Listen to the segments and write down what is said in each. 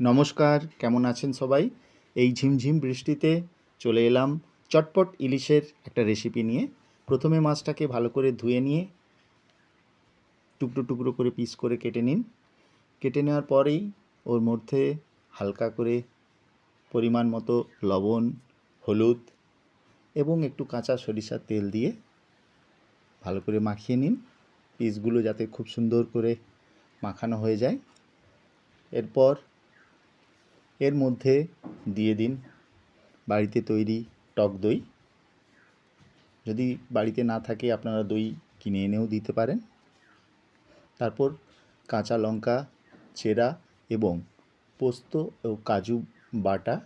নমস্কার, কেমন আছেন সবাই? এই ঝিমঝিম বৃষ্টিতে চলে এলাম চটপট ইলিশের একটা রেসিপি নিয়ে। প্রথমে মাছটাকে ভালো করে ধুয়ে নিয়ে টুকরো টুকরো করে পিস করে কেটে নিন। কেটে নেওয়ার পরেই ওর মধ্যে হালকা করে পরিমাণ মতো লবণ, হলুদ এবং একটু কাঁচা সরিষার তেল দিয়ে ভালো করে মাখিয়ে নিন। পিসগুলো যাতে খুব সুন্দর করে মাখানো হয়ে যায়। এরপর এর মধ্যে দিয়ে দিন বাড়িতে তৈরি টক দই। যদি বাড়িতে না থাকে আপনারা দই কিনে এনেও দিতে পারেন। তারপর কাঁচা লঙ্কা চেরা এবং পোস্ত ও কাজু বাটা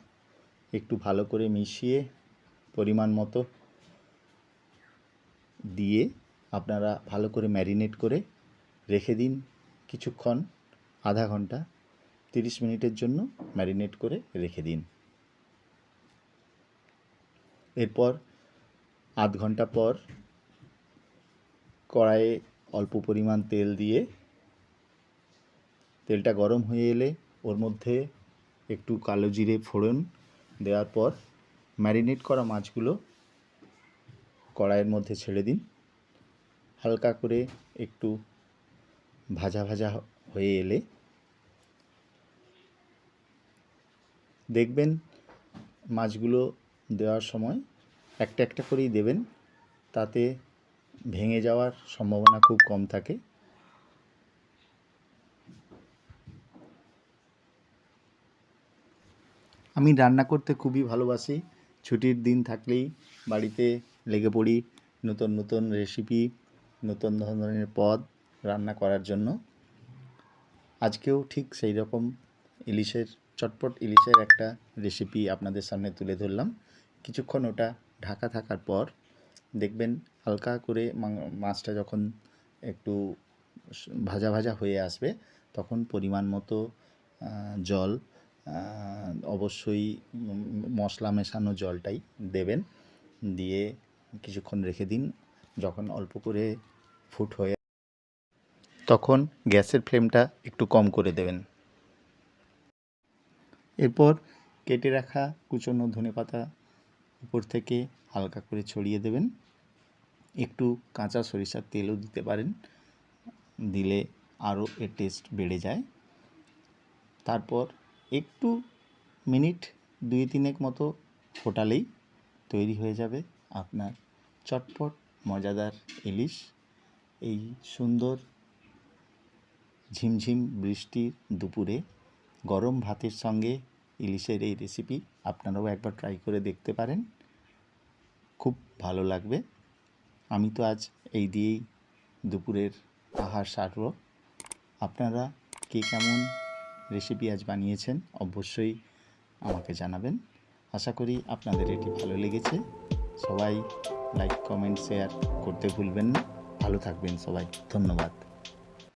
একটু ভালো করে মিশিয়ে পরিমাণ মতো দিয়ে আপনারা ভালো করে ম্যারিনেট করে রেখে দিন কিছুক্ষণ, আধা ঘন্টা 30 মিনিটের জন্য ম্যারিনেট করে রেখে দিন। এরপর আধ ঘন্টা পর কড়াইয়ে অল্প পরিমাণ তেল দিয়ে তেলটা গরম হয়ে এলে ওর মধ্যে একটু কালো জিরে ফোড়ন দেওয়ার পর ম্যারিনেট করা মাছগুলো কড়াইয়ের মধ্যে ছেড়ে দিন। হালকা করে একটু ভাজা ভাজা হয়ে এলে দেখবেন মাছগুলো দেওয়ার সময় একটা একটা করেই দেবেন, তাতে ভেঙে যাওয়ার সম্ভাবনা খুব কম থাকে। আমি রান্না করতে খুবই ভালোবাসি। ছুটির দিন থাকলেই বাড়িতে লেগে পড়ি নতুন নতুন রেসিপি, নতুন ধরনের পদ রান্না করার জন্য। আজকেও ঠিক সেই রকম চটপট ইলিশের একটা রেসিপি আপনাদের সামনে তুলে ধরলাম। কিছুক্ষণ ওটা ঢাকা থাকার পর দেখবেন হালকা করে মাছটা যখন একটু ভাজা ভাজা হয়ে আসবে তখন পরিমাণ মতো জল, অবশ্যই মশলা মেশানো জলটাই দেবেন, দিয়ে কিছুক্ষণ রেখে দিন। যখন অল্প করে ফুট হয়ে তখন গ্যাসের ফ্লেমটা একটু কম করে দেবেন। এরপর কেটে রাখা কুচনো ধনেপাতা উপর থেকে হালকা করে ছড়িয়ে দেবেন। একটু কাঁচা সরিষার তেলও দিতে পারেন, দিলে আরও এর টেস্ট বেড়ে যায়। তারপর একটু মিনিট 2-3 মতো ফোটালেই তৈরি হয়ে যাবে আপনার চটপট মজাদার ইলিশ। এই সুন্দর ঝিমঝিম বৃষ্টির দুপুরে গরম ভাতের সঙ্গে ইলিশের এই রেসিপি আপনারাও একবার ট্রাই করে দেখতে পারেন, খুব ভালো লাগবে। আমি তো আজ এই দিয়েই দুপুরের আহার সারব। আপনারা কে কেমন রেসিপি আজ বানিয়েছেন অবশ্যই আমাকে জানাবেন। আশা করি আপনাদের এটি ভালো লেগেছে। সবাই লাইক, কমেন্ট, শেয়ার করতে ভুলবেন না। ভালো থাকবেন সবাই। ধন্যবাদ।